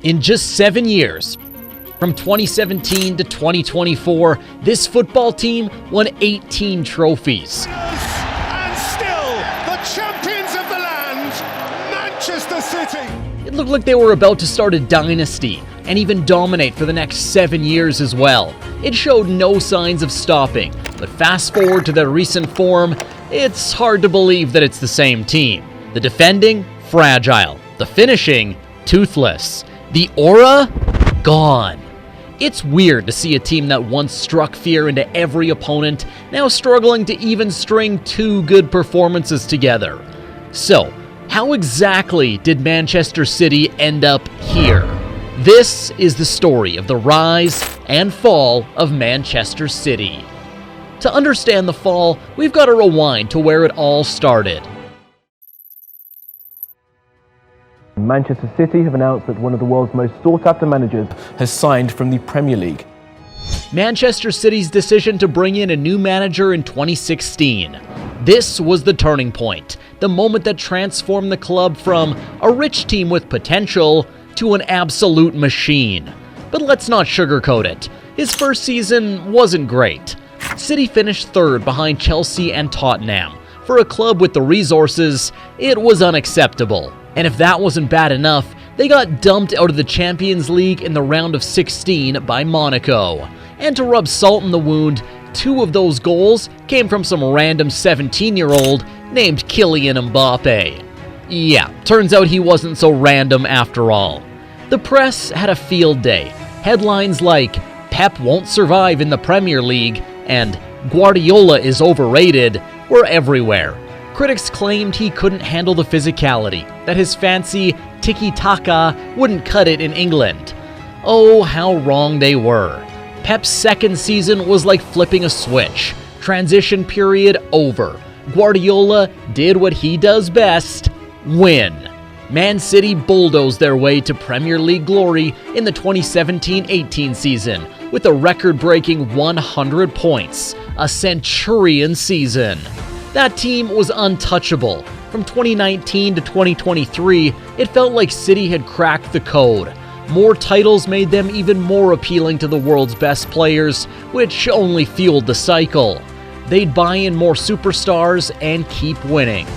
In just 7 years, from 2017 to 2024, this football team won 18 trophies. And still, the champions of the land, Manchester City. It looked like they were about to start a dynasty and even dominate for the next 7 years as well. It showed no signs of stopping, but fast forward to their recent form, it's hard to believe that it's the same team. The defending, fragile. The finishing, toothless. The aura, gone. It's weird to see a team that once struck fear into every opponent now struggling to even string 2 good performances together. So, how exactly did Manchester City end up here? This is the story of the rise and fall of Manchester City. To understand the fall, we've got to rewind to where it all started. Manchester City have announced that one of the world's most sought-after managers has signed from the Premier League. Manchester City's decision to bring in a new manager in 2016. This was the turning point, the moment that transformed the club from a rich team with potential to an absolute machine. But let's not sugarcoat it. His first season wasn't great. City finished 3rd behind Chelsea and Tottenham. For a club with the resources, it was unacceptable. And if that wasn't bad enough, they got dumped out of the Champions League in the round of 16 by Monaco. And to rub salt in the wound, 2 of those goals came from some random 17-year-old named Kylian Mbappe. Yeah, turns out he wasn't so random after all. The press had a field day. Headlines like, "Pep won't survive in the Premier League," and "Guardiola is overrated" were everywhere. Critics claimed he couldn't handle the physicality, that his fancy tiki-taka wouldn't cut it in England. Oh, how wrong they were. Pep's second season was like flipping a switch. Transition period over. Guardiola did what he does best, win. Man City bulldozed their way to Premier League glory in the 2017-18 season with a record-breaking 100 points, a centurion season. That team was untouchable. From 2019 to 2023, it felt like City had cracked the code. More titles made them even more appealing to the world's best players, which only fueled the cycle. They'd buy in more superstars and keep winning.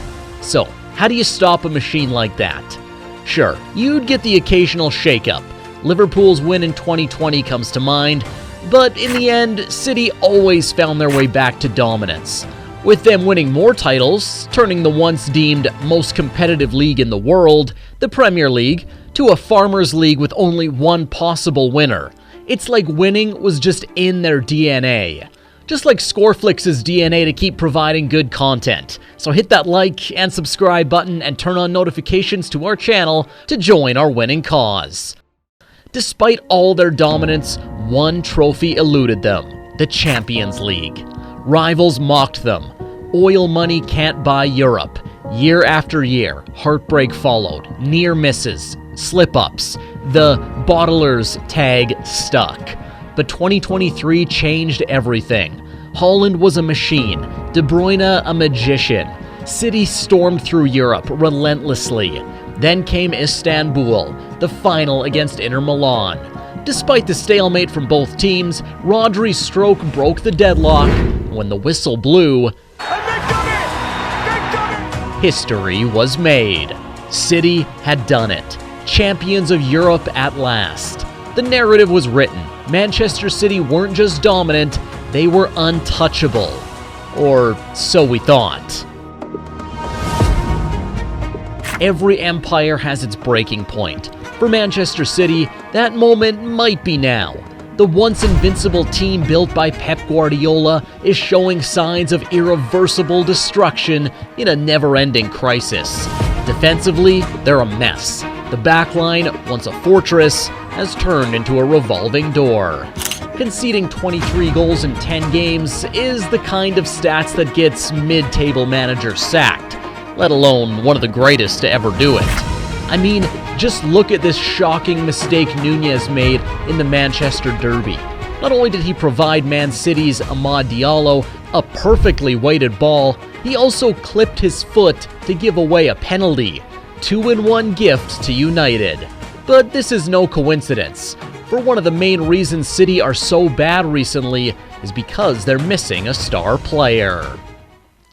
So, how do you stop a machine like that? Sure, you'd get the occasional shakeup. Liverpool's win in 2020 comes to mind, but in the end, City always found their way back to dominance. With them winning more titles, turning the once deemed most competitive league in the world, the Premier League, to a farmers' league with only one possible winner. It's like winning was just in their DNA. Just like ScoreFlix's DNA to keep providing good content. So hit that like and subscribe button and turn on notifications to our channel to join our winning cause. Despite all their dominance, one trophy eluded them: the Champions League. Rivals mocked them. Oil money can't buy Europe. Year after year, heartbreak followed. Near misses, slip-ups. The bottlers tag stuck. But 2023 changed everything. Haaland was a machine. De Bruyne a magician. City stormed through Europe relentlessly. Then came Istanbul, the final against Inter Milan. Despite the stalemate from both teams, Rodri's stroke broke the deadlock. When the whistle blew, and They've done it! history was made. City had done it. Champions of Europe at last. The narrative was written. Manchester City weren't just dominant, they were untouchable. Or so we thought. Every empire has its breaking point. For Manchester City, that moment might be now. The once invincible team built by Pep Guardiola is showing signs of irreversible destruction in a never-ending crisis. Defensively, they're a mess. The backline, once a fortress, has turned into a revolving door. Conceding 23 goals in 10 games is the kind of stats that gets mid-table managers sacked, let alone one of the greatest to ever do it. I mean, just look at this shocking mistake Nunez made in the Manchester Derby. Not only did he provide Man City's Amad Diallo a perfectly weighted ball, he also clipped his foot to give away a penalty. 2-in-1 gift to United. But this is no coincidence, for one of the main reasons City are so bad recently is because they're missing a star player.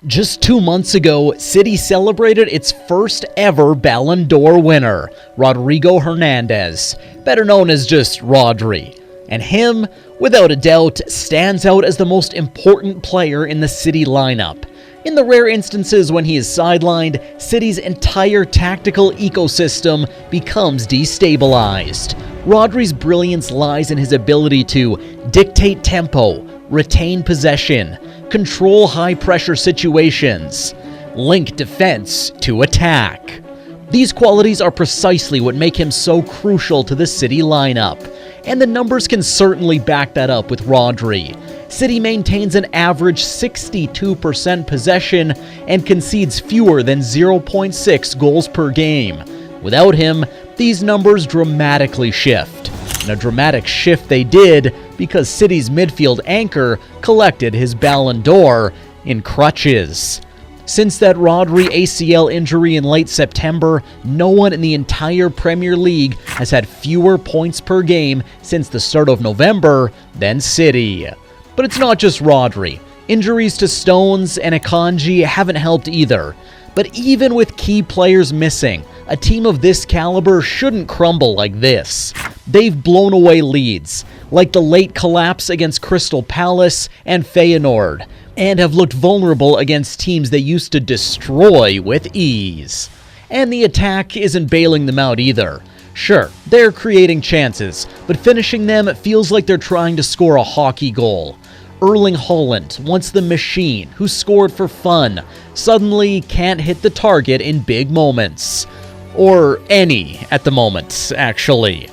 Just 2 months ago, City celebrated its first ever Ballon d'Or winner, Rodrigo Hernandez, better known as just Rodri. And him, without a doubt, stands out as the most important player in the City lineup. In the rare instances when he is sidelined, City's entire tactical ecosystem becomes destabilized. Rodri's brilliance lies in his ability to dictate tempo, retain possession, control high-pressure situations, link defense to attack. These qualities are precisely what make him so crucial to the City lineup, and the numbers can certainly back that up with Rodri. City maintains an average 62% possession and concedes fewer than 0.6 goals per game. Without him, these numbers dramatically shift. And a dramatic shift they did because City's midfield anchor collected his Ballon d'Or in crutches. Since that Rodri ACL injury in late September, no one in the entire Premier League has had fewer points per game since the start of November than City. But it's not just Rodri. Injuries to Stones and Akanji haven't helped either. But even with key players missing, a team of this caliber shouldn't crumble like this. They've blown away leads, like the late collapse against Crystal Palace and Feyenoord, and have looked vulnerable against teams they used to destroy with ease. And the attack isn't bailing them out either. Sure, they're creating chances, but finishing them feels like they're trying to score a hockey goal. Erling Haaland, once the machine who scored for fun, suddenly can't hit the target in big moments. Or any at the moment, actually.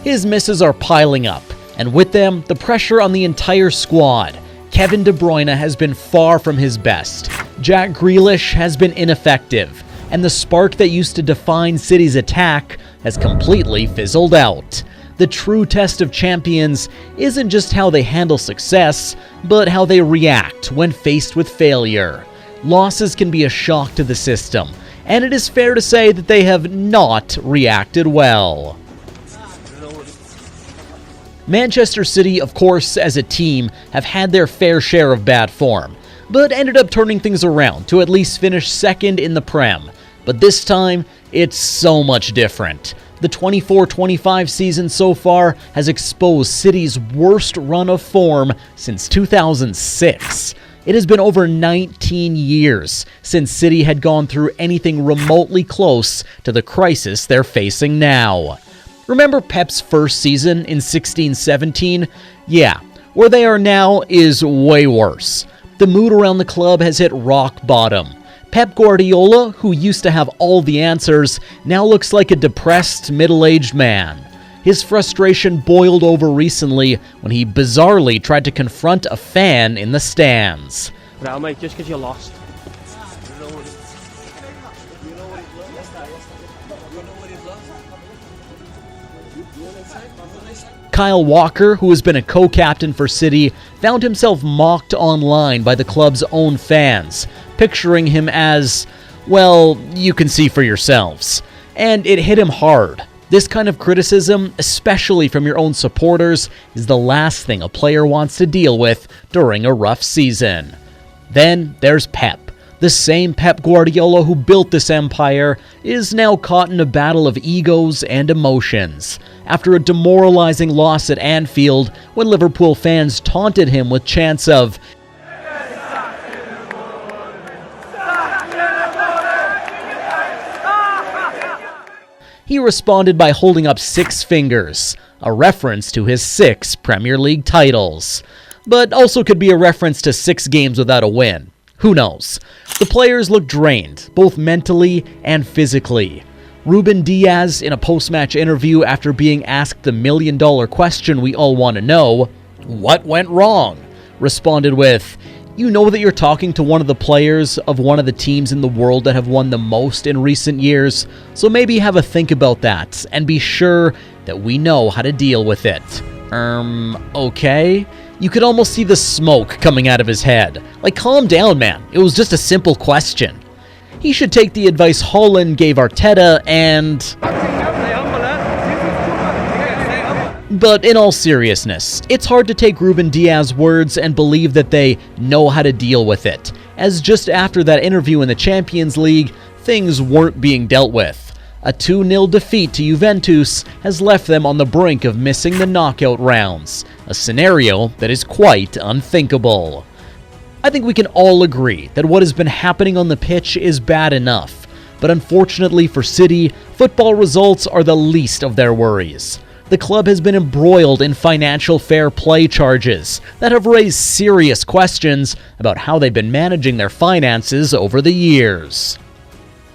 His misses are piling up, and with them, the pressure on the entire squad. Kevin De Bruyne has been far from his best. Jack Grealish has been ineffective, and the spark that used to define City's attack has completely fizzled out. The true test of champions isn't just how they handle success, but how they react when faced with failure. Losses can be a shock to the system, and it is fair to say that they have not reacted well. Manchester City, of course, as a team, have had their fair share of bad form, but ended up turning things around to at least finish second in the Prem. But this time, it's so much different. The 24-25 season so far has exposed City's worst run of form since 2006. It has been over 19 years since City had gone through anything remotely close to the crisis they're facing now. Remember Pep's first season in 16-17? Yeah, where they are now is way worse. The mood around the club has hit rock bottom. Pep Guardiola, who used to have all the answers, now looks like a depressed, middle-aged man. His frustration boiled over recently when he bizarrely tried to confront a fan in the stands. Well, mate, just because you lost. Kyle Walker, who has been a co-captain for City, found himself mocked online by the club's own fans, picturing him as, well, you can see for yourselves. And it hit him hard. This kind of criticism, especially from your own supporters, is the last thing a player wants to deal with during a rough season. Then there's Pep. The same Pep Guardiola who built this empire is now caught in a battle of egos and emotions. After a demoralizing loss at Anfield, when Liverpool fans taunted him with chants of he responded by holding up 6 fingers, a reference to his 6 Premier League titles. But also could be a reference to 6 games without a win. Who knows? The players look drained, both mentally and physically. Ruben Diaz, in a post-match interview after being asked the million-dollar question we all want to know, "What went wrong?" responded with, "You know that you're talking to one of the players of one of the teams in the world that have won the most in recent years, so maybe have a think about that, and be sure that we know how to deal with it." Okay? You could almost see the smoke coming out of his head. Like, calm down, man. It was just a simple question. He should take the advice Haaland gave Arteta and But in all seriousness, it's hard to take Ruben Diaz's words and believe that they know how to deal with it, as just after that interview in the Champions League, things weren't being dealt with. A 2-0 defeat to Juventus has left them on the brink of missing the knockout rounds, a scenario that is quite unthinkable. I think we can all agree that what has been happening on the pitch is bad enough, but unfortunately for City, football results are the least of their worries. The club has been embroiled in financial fair play charges that have raised serious questions about how they've been managing their finances over the years.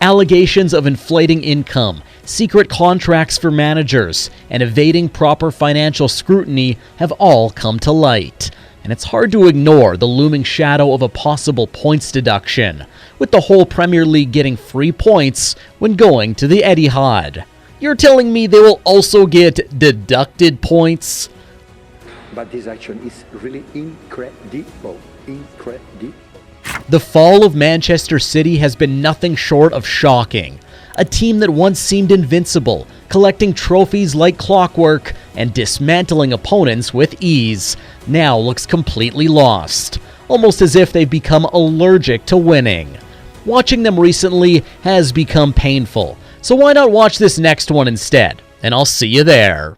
Allegations of inflating income, secret contracts for managers, and evading proper financial scrutiny have all come to light. And it's hard to ignore the looming shadow of a possible points deduction, with the whole Premier League getting free points when going to the Etihad. You're telling me they will also get deducted points? But this action is really incredible. The fall of Manchester City has been nothing short of shocking. A team that once seemed invincible, collecting trophies like clockwork and dismantling opponents with ease, now looks completely lost, almost as if they've become allergic to winning. Watching them recently has become painful, so why not watch this next one instead? And I'll see you there.